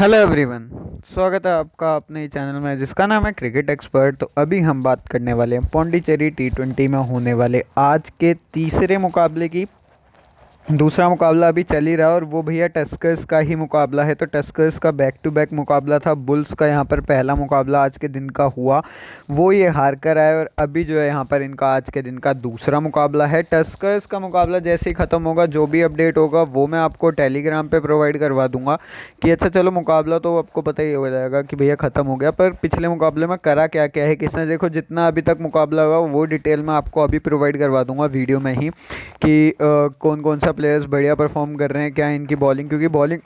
Hello everyone. स्वागत है आपका अपने चैनल में जिसका नाम है क्रिकेट एक्सपर्ट। तो अभी हम बात करने वाले हैं पौंडीचेरी टी20 में होने वाले आज के तीसरे मुकाबले की। दूसरा मुकाबला अभी चल ही रहा है और वो भैया टस्कर्स का ही मुकाबला है। तो टस्कर्स का बैक टू बैक मुकाबला था। बुल्स का यहाँ पर पहला मुकाबला आज के दिन का हुआ, वो ये हार कर आए और अभी जो है यहाँ पर इनका आज के दिन का दूसरा मुकाबला है। टस्कर्स का मुकाबला जैसे ही ख़त्म होगा जो भी अपडेट होगा वो मैं आपको टेलीग्राम पे प्रोवाइड करवा दूंगा कि अच्छा चलो मुकाबला तो आपको पता ही हो जाएगा कि भैया ख़त्म हो गया, पर पिछले मुकाबले में करा क्या क्या है किसने, देखो जितना अभी तक मुकाबला हुआ वो डिटेल में आपको अभी प्रोवाइड करवा दूंगा वीडियो में ही कि कौन कौन सा प्लेयर्स बढ़िया परफॉर्म कर रहे हैं, क्या इनकी बॉलिंग, क्योंकि बॉलिंग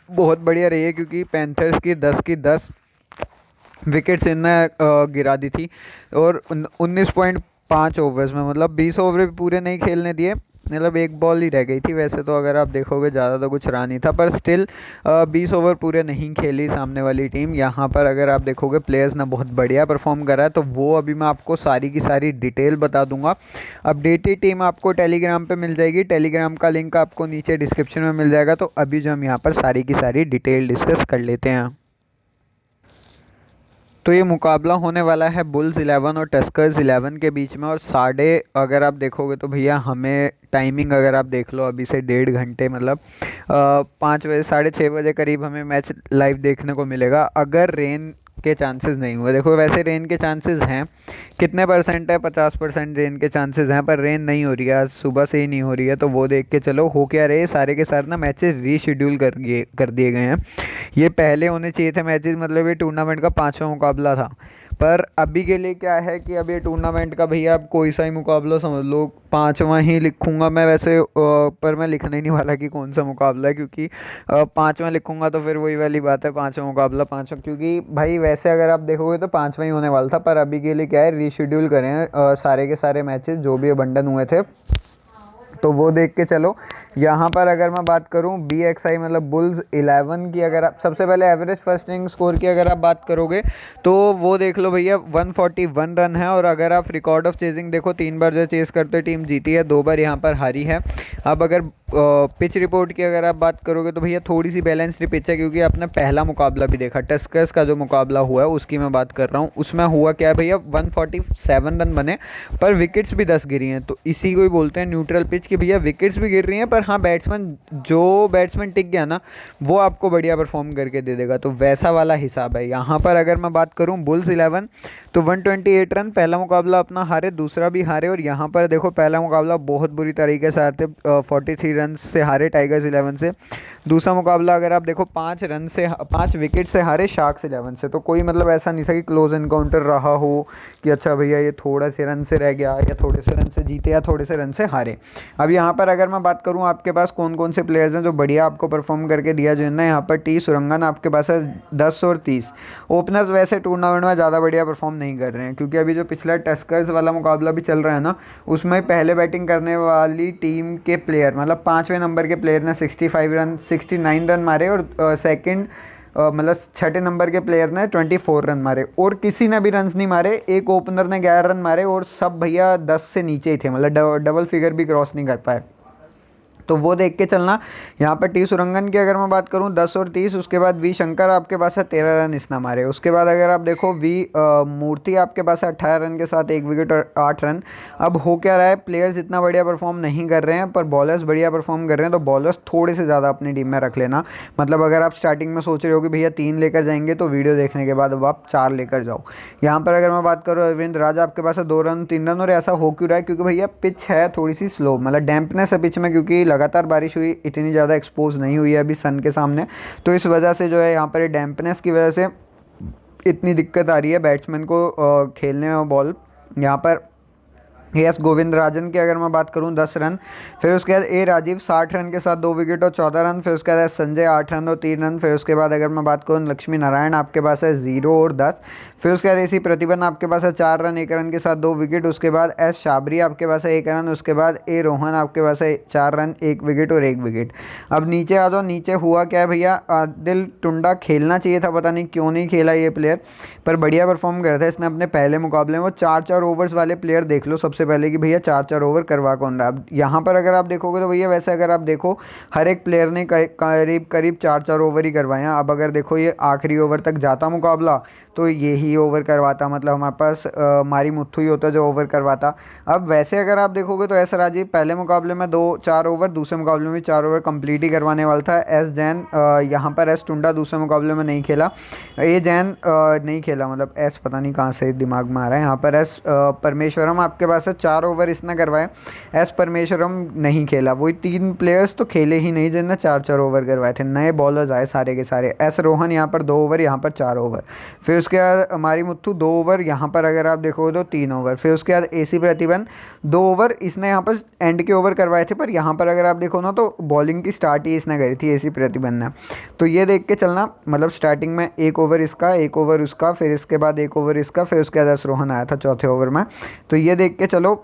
बहुत बढ़िया रही है। क्योंकि पैंथर्स की 10 विकेट्स इनने गिरा दी थी और 19.5 ओवर्स में, मतलब 20 ओवर भी पूरे नहीं खेलने दिए, मतलब एक बॉल ही रह गई थी। वैसे तो अगर आप देखोगे ज़्यादा तो कुछ रहा नहीं था, पर स्टिल 20 ओवर पूरे नहीं खेली सामने वाली टीम। यहाँ पर अगर आप देखोगे प्लेयर्स ने बहुत बढ़िया परफॉर्म करा है, तो वो अभी मैं आपको सारी की सारी डिटेल बता दूंगा। अपडेटेड टीम आपको टेलीग्राम पे मिल जाएगी, टेलीग्राम का लिंक आपको नीचे डिस्क्रिप्शन में मिल जाएगा। तो अभी जो हम यहाँ पर सारी की सारी डिटेल डिस्कस कर लेते हैं। तो ये मुकाबला होने वाला है बुल्स 11 और टस्कर्स 11 के बीच में, और साढ़े अगर आप देखोगे तो भैया हमें टाइमिंग अगर आप देख लो अभी से 1.5 घंटे, मतलब 5 बजे 6:30 करीब हमें मैच लाइव देखने को मिलेगा। अगर रेन के चांसेस नहीं हुए, देखो वैसे रेन के चांसेस हैं, कितने परसेंट है, 50% रेन के चांसेस हैं, पर रेन नहीं हो रही है, आज सुबह से ही नहीं हो रही है। तो वो देख के चलो हो क्या रहे, सारे के सारे ना मैचेस रीशेड्यूल कर दिए गए हैं। ये पहले होने चाहिए थे मैचेस, मतलब ये टूर्नामेंट का पांचवा मुकाबला था। पर अभी के लिए क्या है कि अब ये टूर्नामेंट का भैया आप कोई सा ही मुकाबला समझ लो, पांचवा ही लिखूंगा मैं वैसे, पर मैं लिखने ही नहीं वाला कि कौन सा मुकाबला है, क्योंकि पांचवा लिखूंगा तो फिर वही वाली बात है, पांचवा मुकाबला पांचवा, क्योंकि भाई वैसे अगर आप देखोगे तो पांचवा ही होने वाला था। पर अभी के लिए क्या है, रीशेड्यूल करें सारे के सारे मैचेस जो भी अबंडन हुए थे, तो वो देख के चलो। यहाँ पर अगर मैं बात करूँ BXI मतलब बुल्स 11 की, अगर आप सबसे पहले एवरेज फर्स्ट इनिंग स्कोर की अगर आप बात करोगे तो वो देख लो भैया 141 रन है। और अगर आप रिकॉर्ड ऑफ चेजिंग देखो, 3 बार जो चेस करते टीम जीती है, 2 बार यहाँ पर हारी है। अब अगर पिच रिपोर्ट की अगर आप बात करोगे तो भैया थोड़ी सी बैलेंस्ड पिच है, क्योंकि आपने पहला मुकाबला भी देखा, टस्कर्स का जो मुकाबला हुआ है उसकी मैं बात कर रहा हूँ, उसमें हुआ क्या है भैया, 147 रन बने पर विकेट्स भी 10 गिरी हैं। तो इसी को ही बोलते हैं न्यूट्रल पिच की भैया विकेट्स भी गिर रही हैं, पर हाँ बैट्समैन टिक गया ना, वो आपको बढ़िया परफॉर्म करके दे देगा। तो वैसा वाला हिसाब है। यहाँ पर अगर मैं बात करूँ बुल्स 11, तो 128 रन पहला मुकाबला अपना हारे, दूसरा भी हारे। और यहाँ पर देखो पहला मुकाबला बहुत बुरी तरीके से हारते, 43 रन से हारे टाइगर्स 11 से। दूसरा मुकाबला अगर आप देखो 5 विकेट से हारे शार्क्स 11 से। तो कोई मतलब ऐसा नहीं था कि क्लोज इनकाउंटर रहा हो कि अच्छा भैया ये थोड़ा से रन से रह गया या थोड़े से रन से जीते या थोड़े से रन से हारे। अब यहाँ पर अगर मैं बात करूँ आपके पास कौन कौन से प्लेयर्स हैं जो बढ़िया आपको परफॉर्म करके दिया, जो है ना, यहाँ पर टी सुरंगन आपके पास है 10 और 30। ओपनर्स वैसे टूर्नामेंट में ज़्यादा बढ़िया परफॉर्म नहीं कर रहे हैं, क्योंकि अभी जो पिछला टस्कर्स वाला मुकाबला भी चल रहा है ना, उसमें पहले बैटिंग करने वाली टीम के प्लेयर, मतलब 5वें नंबर के प्लेयर ने 69 रन मारे, और सेकंड मतलब छठे नंबर के प्लेयर ने 24 रन मारे, और किसी ने भी रन नहीं मारे। एक ओपनर ने 11 रन मारे, और सब भैया 10 से नीचे ही थे, मतलब डबल फिगर भी क्रॉस नहीं कर पाए। तो वो देख के चलना। यहाँ पर टी सुरंगन की अगर मैं बात करूँ 10 और 30, उसके बाद वी शंकर आपके पास है 13 रन इसने मारे। उसके बाद अगर आप देखो वी मूर्ति आपके पास है 18 रन के साथ 1 विकेट और 8 रन। अब हो क्या रहा है, प्लेयर्स इतना बढ़िया परफॉर्म नहीं कर रहे हैं, पर बॉलर्स बढ़िया परफॉर्म कर रहे हैं। तो बॉलर्स थोड़े से ज़्यादा अपनी टीम में रख लेना। मतलब अगर आप स्टार्टिंग में सोच रहे हो कि भैया 3 लेकर जाएंगे, तो वीडियो देखने के बाद अब आप 4 लेकर जाओ। यहाँ पर अगर मैं बात करूँ अरविंद राज आपके पास है 2 रन 3 रन। और ऐसा हो क्यों रहा है, क्योंकि भैया पिच है थोड़ी सी स्लो, मतलब डैम्पनेस है पिच में, क्योंकि लगातार बारिश हुई, इतनी ज़्यादा एक्सपोज नहीं हुई है अभी सन के सामने। तो इस वजह से जो है यहाँ पर डैम्पनेस की वजह से इतनी दिक्कत आ रही है बैट्समैन को खेलने में बॉल। यहाँ पर एस गोविंद राजन की अगर मैं बात करूं 10 रन। फिर उसके बाद ए राजीव 60 रन के साथ 2 विकेट और 14 रन। फिर उसके बाद संजय 8 रन और 3 रन। फिर उसके बाद अगर मैं बात करूं लक्ष्मी नारायण आपके पास है 0 और 10। फिर उसके बाद एसी प्रतिभन आपके पास है 4 रन 1 रन के साथ 2 विकेट। उसके बाद एस शाबरी आपके पास है 1 रन। उसके बाद ए रोहन आपके पास है 4 रन 1 विकेट और 1 विकेट। अब नीचे आ जाओ, नीचे हुआ क्या है भैया, आदिल टुंडा खेलना चाहिए था, पता नहीं क्यों नहीं खेला ये प्लेयर, पर बढ़िया परफॉर्म कर रहा था इसने अपने पहले मुकाबले में। वो 4 ओवर्स वाले प्लेयर देख लो, सबसे सबसे पहले कि भैया 4-4 ओवर करवा कौन रहा है। अब यहाँ पर अगर आप देखोगे तो भैया वैसे अगर आप देखो हर एक प्लेयर ने करीब करीब 4-4 ओवर ही करवाए हैं। अब अगर देखो ये आखिरी ओवर तक जाता मुकाबला तो ये ही ओवर करवाता, मतलब हमारे पास मारी मुथु ही होता जो ओवर करवाता। अब वैसे अगर आप देखोगे तो एस राजीव पहले मुकाबले में 2-4 ओवर, दूसरे मुकाबले में भी 4 ओवर कंप्लीट ही करवाने वाला था। एस जैन यहाँ पर एस टुंडा दूसरे मुकाबले में नहीं खेला, ए जैन नहीं खेला, मतलब एस पता नहीं कहाँ से दिमाग में आ रहा है। यहाँ पर एस परमेश्वरम आपके पास है, 4 ओवर इसने करवाए, एस परमेश्वरम नहीं खेला। वही 3 प्लेयर्स तो खेले ही नहीं जिनने 4-4 ओवर करवाए थे, नए बॉलर्स आए सारे के सारे। एस रोहन यहाँ पर 2 ओवर, यहाँ पर 4 ओवर। फिर उसके बाद मारी मुथु 2 ओवर, यहाँ पर अगर आप देखोगे तो 3 ओवर। फिर उसके बाद एसी प्रतिबंध 2 ओवर, इसने यहाँ पर एंड के ओवर करवाए थे, पर यहाँ पर अगर आप देखो ना तो बॉलिंग की स्टार्ट ही इसने करी थी एसी प्रतिबंध ने। तो ये देख के चलना, मतलब स्टार्टिंग में 1 ओवर इसका, 1 ओवर उसका, फिर इसके बाद 1 ओवर इसका, फिर उसके बाद एस रोहन आया था चौथे ओवर में। तो ये देख के चलो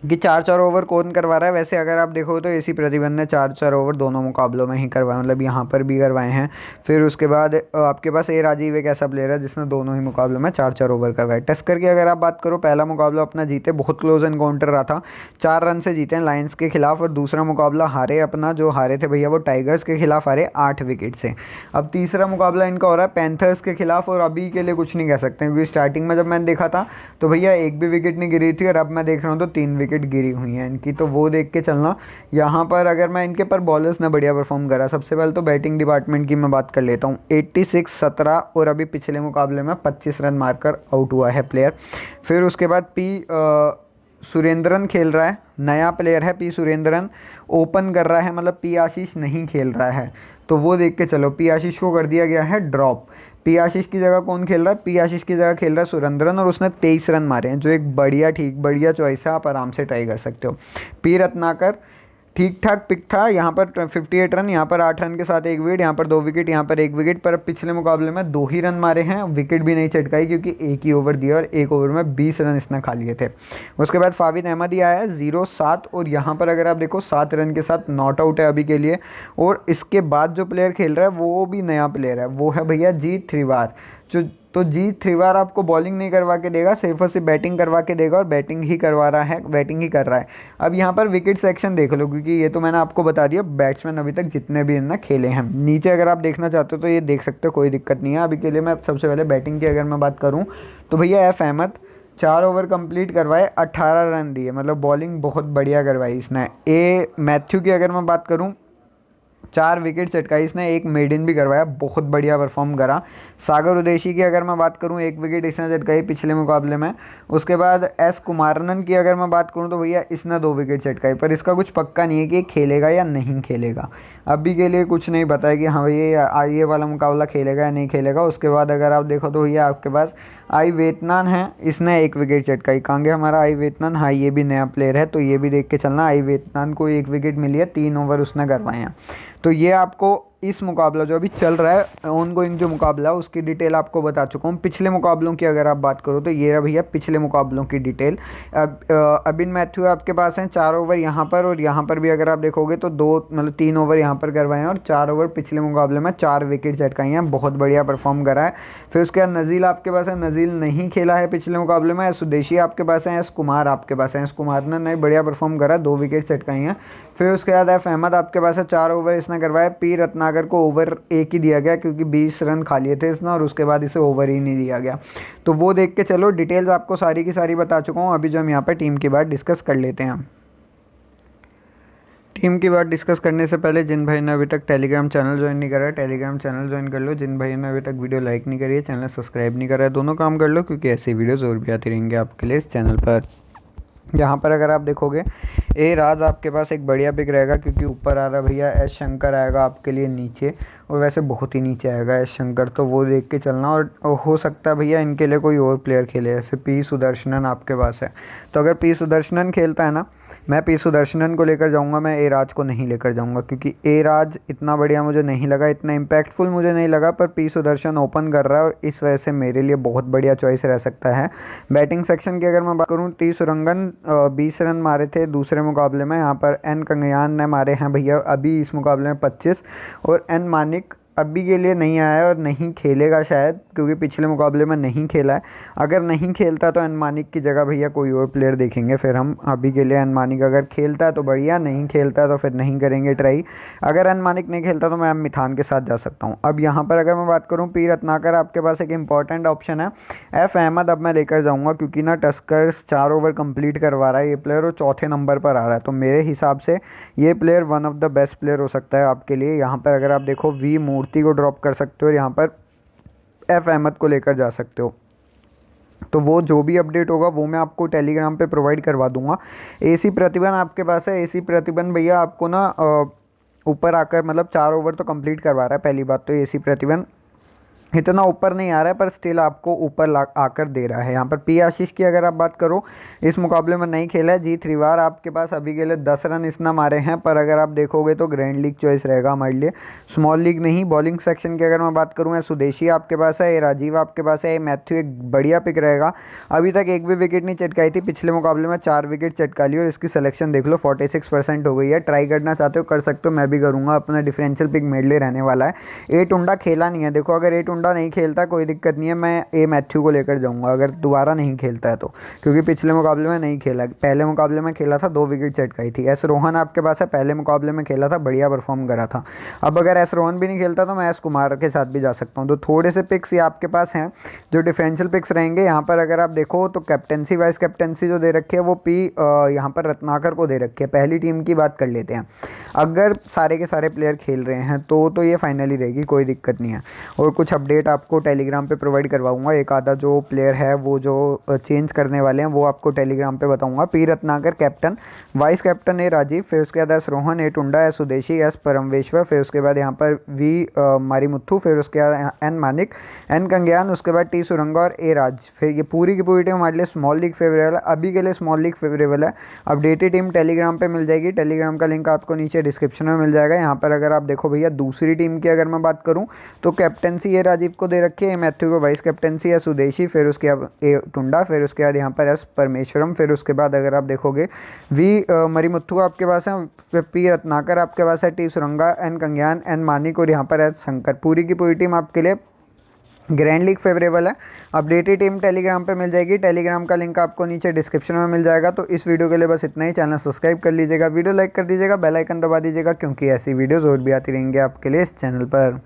कि 4-4 ओवर कौन करवा रहा है। वैसे अगर आप देखो तो एसी प्रतिबंध ने 4-4 ओवर दोनों मुकाबलों में ही करवाए, मतलब यहाँ पर भी करवाए हैं। फिर उसके बाद आपके पास ए राजीव एक ऐसा प्लेयर है जिसने दोनों ही मुकाबलों में 4-4 ओवर करवाए। टस्कर की अगर आप बात करो, पहला मुकाबला अपना जीते, बहुत क्लोज एनकाउंटर रहा था, 4 रन से जीते हैं लायंस के खिलाफ। और दूसरा मुकाबला हारे अपना, जो हारे थे भैया वो टाइगर्स के खिलाफ हारे 8 विकेट से। अब तीसरा मुकाबला इनका हो रहा है पैंथर्स के खिलाफ, और अभी के लिए कुछ नहीं कह सकते क्योंकि स्टार्टिंग में जब मैंने देखा था तो भैया एक भी विकेट नहीं गिरी थी, और अब मैं देख रहा हूँ तो 3 विकेट गिरी हुई हैं इनकी। तो वो देख के चलना। यहाँ पर अगर मैं इनके पर बॉलर्स ने बढ़िया परफॉर्म करा, सबसे पहले तो बैटिंग डिपार्टमेंट की मैं बात कर लेता हूँ। 86-17 और अभी पिछले मुकाबले में 25 रन मारकर आउट हुआ है प्लेयर। फिर उसके बाद सुरेंद्रन खेल रहा है, नया प्लेयर है पी सुरेंद्रन, ओपन कर रहा है, मतलब पी आशीष नहीं खेल रहा है। तो वो देख के चलो, पी आशीष को कर दिया गया है ड्रॉप। पी आशीष की जगह कौन खेल रहा है? पी आशीष की जगह खेल रहा है सुरेंद्रन, और उसने 23 रन मारे हैं, जो एक बढ़िया चॉइस है, आप आराम से ट्राई कर सकते हो। पी रत्नाकर ठीक ठाक पिक था, यहाँ पर 58 रन, यहाँ पर 8 रन के साथ 1 विकेट, यहाँ पर 2 विकेट, यहाँ पर 1 विकेट। पर पिछले मुकाबले में 2 ही रन मारे हैं, विकेट भी नहीं चटकाई क्योंकि एक ही ओवर दिया और एक ओवर में 20 रन इसने खा लिए थे। उसके बाद फाविद अहमद ही आया है 0-7, और यहाँ पर अगर आप देखो 7 रन के साथ नॉट आउट है अभी के लिए। और इसके बाद जो प्लेयर खेल रहा है वो भी नया प्लेयर है, वो है भैया जीत थ्रिवार। तो जीत थ्रिवार आपको बॉलिंग नहीं करवा के देगा, सिर्फ और सिर्फ बैटिंग करवा के देगा, और बैटिंग ही करवा रहा है, बैटिंग ही कर रहा है। अब यहाँ पर विकेट सेक्शन देख लो, क्योंकि ये तो मैंने आपको बता दिया बैट्समैन अभी तक जितने भी इन्होंने खेले हैं। नीचे अगर आप देखना चाहते हो तो ये देख सकते हो, कोई दिक्कत नहीं है। अभी के लिए मैं सबसे पहले बैटिंग की अगर मैं बात करूँ तो भैया एफ अहमद 4 ओवर कंप्लीट करवाए, 18 रन दिए, मतलब बॉलिंग बहुत बढ़िया करवाई इसने। ए मैथ्यू की अगर मैं बात करूँ, 4 विकेट चटकाई इसने, 1 मेडन भी करवाया, बहुत बढ़िया परफॉर्म करा। सागर उदेशी की अगर मैं बात करूं, 1 विकेट इसने चटकाई पिछले मुकाबले में। उसके बाद एस कुमारनन की अगर मैं बात करूं तो भैया इसने 2 विकेट चटकाई, पर इसका कुछ पक्का नहीं है कि ये खेलेगा या नहीं खेलेगा। अभी के लिए कुछ नहीं पता है कि हाँ भैया ये वाला मुकाबला खेलेगा या नहीं खेलेगा। उसके बाद अगर आप देखो तो भैया आपके पास आई वेतनान है, इसने 1 विकेट चटकाई। कहाँ गया हमारा आई वेतनान? हाँ, ये भी नया प्लेयर है, तो ये भी देख के चलना। आई वेतनान को 1 विकेट मिली है, 3 ओवर उसने करवाए हैं। तो ये आपको इस मुकाबला जो अभी चल रहा है ऑन गोइंग जो मुकाबला है उसकी डिटेल आपको बता चुका हूँ। पिछले मुकाबलों की अगर आप बात करो तो ये रहा भैया पिछले मुकाबलों की डिटेल। अब अबिन मैथ्यू आपके पास हैं 4 ओवर यहाँ पर, और यहाँ पर भी अगर आप देखोगे तो 3 ओवर यहाँ पर करवाए हैं, और 4 ओवर पिछले मुकाबले में 4 विकेट चटकाई हैं, बहुत बढ़िया परफॉर्म करा है। फिर उसके बाद नज़ील आपके पास है, नज़ील नहीं खेला है पिछले मुकाबले में। सुदेशी आपके पास है, एस कुमार आपके पास है, एस कुमार ने नहीं बढ़िया परफॉर्म करा, 2 विकेट चटकाई हैं। फिर उसके बाद एफ अहमद आपके पास है, 4 ओवर इसने करवाए। पी रत्नाकर को ओवर 1 ही दिया गया क्योंकि 20 रन खा लिए थे इसने, और उसके बाद इसे ओवर ही नहीं दिया गया। तो वो देख के चलो, डिटेल्स आपको सारी की सारी बता चुका हूँ। अभी जो हम यहाँ पर टीम की बात डिस्कस कर लेते हैं। टीम की बात डिस्कस करने से पहले जिन भाई ने अभी तक टेलीग्राम चैनल ज्वाइन नहीं करा है, टेलीग्राम चैनल ज्वाइन कर लो। जिन भाई ने अभी तक वीडियो लाइक नहीं करी है, चैनल सब्सक्राइब नहीं करा है, दोनों काम कर लो, क्योंकि ऐसी वीडियोज़ और भी आती रहेंगे आपके लिए इस चैनल पर। यहाँ पर अगर आप देखोगे ए राज आपके पास एक बढ़िया पिक रहेगा, क्योंकि ऊपर आ रहा भैया एस शंकर आएगा आपके लिए नीचे, और वैसे बहुत ही नीचे आएगा एस शंकर, तो वो देख के चलना। और हो सकता है भैया इनके लिए कोई और प्लेयर खेले, जैसे पी सुदर्शनन आपके पास है। तो अगर पी सुदर्शनन खेलता है ना, मैं पी सुदर्शनन को लेकर जाऊंगा, मैं ए राज को नहीं लेकर जाऊंगा, क्योंकि ए राज इतना बढ़िया मुझे नहीं लगा, इतना इम्पैक्टफुल मुझे नहीं लगा। पर पी सुदर्शन ओपन कर रहा है, और इस वजह से मेरे लिए बहुत बढ़िया चॉइस रह सकता है। बैटिंग सेक्शन की अगर मैं बात करूँ, टी सुरंगन 20 रन मारे थे दूसरे मुकाबले में। यहाँ पर एन कंगयान ने मारे हैं भैया अभी इस मुकाबले में 25, और एन मानिक अभी के लिए नहीं आया है और नहीं खेलेगा शायद, क्योंकि पिछले मुकाबले में नहीं खेला है। अगर नहीं खेलता तो अनमानिक की जगह भैया कोई और प्लेयर देखेंगे फिर हम। अभी के लिए अनमानिक अगर खेलता है तो बढ़िया, नहीं खेलता है तो फिर नहीं करेंगे ट्राई। अगर अनमानिक नहीं खेलता तो मैं अब मिथान के साथ जा सकता हूँ। अब यहाँ पर अगर मैं बात करूँ पी रत्नाकर, आपके पास एक इंपॉर्टेंट ऑप्शन है। एफ अहमद अब मैं लेकर जाऊँगा, क्योंकि ना टस्कर्स 4 ओवर कंप्लीट करवा रहा है ये प्लेयर और चौथे नंबर पर आ रहा है, तो मेरे हिसाब से ये player one of the best player हो सकता है आपके लिए। यहाँ पर अगर आप देखो वी मूर्ति को ड्रॉप कर सकते हो और यहाँ पर एफ अहमद को लेकर जा सकते हो। तो वो जो भी अपडेट होगा वो मैं आपको टेलीग्राम पे प्रोवाइड करवा दूंगा। एसी प्रतिबंध आपके पास है। एसी प्रतिबंध भैया आपको ना ऊपर आकर मतलब 4 ओवर तो कंप्लीट करवा रहा है। पहली बात तो एसी प्रतिबंध इतना ऊपर नहीं आ रहा है, पर स्टिल आपको ऊपर आकर दे रहा है। यहाँ पर पी आशीष की अगर आप बात करो, इस मुकाबले में नहीं खेला है। जी त्रिवार आपके पास अभी के लिए 10 रन इसने मारे हैं, पर अगर आप देखोगे तो ग्रैंड लीग चॉइस रहेगा हमारे लिए, स्मॉल लीग नहीं। बॉलिंग सेक्शन की अगर मैं बात करूँ, सुदेशी आपके पास है, ये राजीव आपके पास है, ये मैथ्यू एक बढ़िया पिक रहेगा। अभी तक एक भी विकेट नहीं चटकाई थी, पिछले मुकाबले में 4 विकेट चटका ली और इसकी सिलेक्शन देख लो 46% हो गई है। ट्राई करना चाहते हो कर सकते हो, मैं भी करूँगा। अपना डिफरेंशियल पिक मेडले रहने वाला है। ए टुंडा खेला नहीं है, देखो अगर ए टुंडा नहीं खेलता कोई दिक्कत नहीं है, मैं ए मैथ्यू को लेकर जाऊंगा अगर दोबारा नहीं खेलता है तो, क्योंकि पिछले मुकाबले में नहीं खेला। पहले मुकाबले में खेला था, 2 विकेट चटकाई थी। एस रोहन आपके पास है, पहले मुकाबले में खेला था, बढ़िया परफॉर्म करा था। अब अगर एस रोहन भी नहीं खेलता तो मैं एस कुमार के साथ भी जा सकता हूँ। तो थोड़े से पिक्स ये आपके पास हैं जो डिफरेंशियल पिक्स रहेंगे। यहाँ पर अगर आप देखो तो कैप्टनसी वाइस कैप्टनसी जो दे रखी है वो पी यहाँ पर रत्नाकर को दे रखी है। पहली टीम की बात कर लेते हैं, अगर सारे के सारे प्लेयर खेल रहे हैं तो ये फाइनली रहेगी, कोई दिक्कत नहीं है। और कुछ अपडेट आपको टेलीग्राम पे प्रोवाइड करवाऊंगा। एक आधा जो प्लेयर है वो जो चेंज करने वाले हैं वो आपको टेलीग्राम पे बताऊंगा। P Ratnakar captain, vice captain A Rajiv, फिर उसके बाद S Rohan, A Tunda, S Sudeshi, S Parameshwar, फिर उसके बाद यहाँ पर वी मारीमुथु, फिर उसके बाद एन मानिक, एन कंग्यान, उसके बाद टी सुरंगा और ए राज। फिर ये पूरी की पूरी टीम हमारे लिए स्मॉल लीग फेवरेबल है, अभी के लिए स्मॉल लीग फेवरेबल है। अपडेटेड टीम टेलीग्राम पे मिल जाएगी, टेलीग्राम का लिंक आपको नीचे डिस्क्रिप्शन में मिल जाएगा। यहाँ पर अगर आप देखो भैया दूसरी टीम की अगर मैं बात करूँ तो कैप्टनसी ए राजीव को दे रखी है, मैथ्यू को वाइस कैप्टनसी है, सुदेशी, फिर उसके बाद ए टुंडा, फिर उसके बाद यहाँ पर एस परमेश्वरम, फिर उसके बाद अगर आप देखोगे वी मरीमुथु आपके पास है, फिर पी रत्नाकर आपके पास है, T Suranga, N Kangyan, N Manik और यहाँ पर एस शंकर। पूरी की पूरी टीम आपके लिए ग्रैंड लीग फेवरेबल है। अपडेटेड टीम टेलीग्राम पे मिल जाएगी, टेलीग्राम का लिंक आपको नीचे डिस्क्रिप्शन में मिल जाएगा। तो इस वीडियो के लिए बस इतना ही। चैनल सब्सक्राइब कर लीजिएगा, वीडियो लाइक कर दीजिएगा, बेल आइकन दबा दीजिएगा, क्योंकि ऐसी वीडियोज़ और भी आती रहेंगी आपके लिए इस चैनल पर।